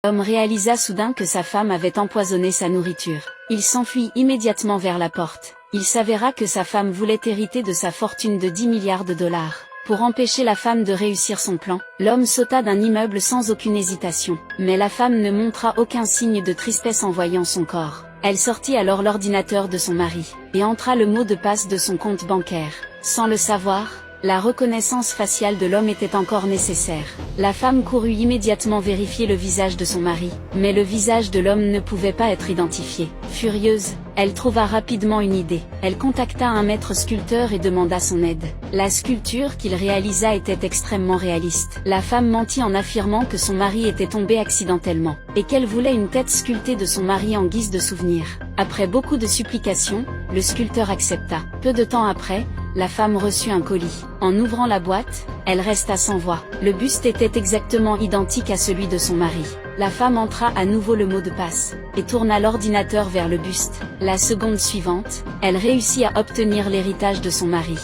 L'homme réalisa soudain que sa femme avait empoisonné sa nourriture. Il s'enfuit immédiatement vers la porte. Il s'avéra que sa femme voulait hériter de sa fortune de 10 milliards de dollars. Pour empêcher la femme de réussir son plan, l'homme sauta d'un immeuble sans aucune hésitation. Mais la femme ne montra aucun signe de tristesse en voyant son corps. Elle sortit alors l'ordinateur de son mari, et entra le mot de passe de son compte bancaire. Sans le savoir, la reconnaissance faciale de l'homme était encore nécessaire. La femme courut immédiatement vérifier le visage de son mari, mais le visage de l'homme ne pouvait pas être identifié. Furieuse, elle trouva rapidement une idée. Elle contacta un maître sculpteur et demanda son aide. La sculpture qu'il réalisa était extrêmement réaliste. La femme mentit en affirmant que son mari était tombé accidentellement, et qu'elle voulait une tête sculptée de son mari en guise de souvenir. Après beaucoup de supplications, le sculpteur accepta. Peu de temps après, la femme reçut un colis. En ouvrant la boîte, elle resta sans voix. Le buste était exactement identique à celui de son mari. La femme entra à nouveau le mot de passe, et tourna l'ordinateur vers le buste. La seconde suivante, elle réussit à obtenir l'héritage de son mari.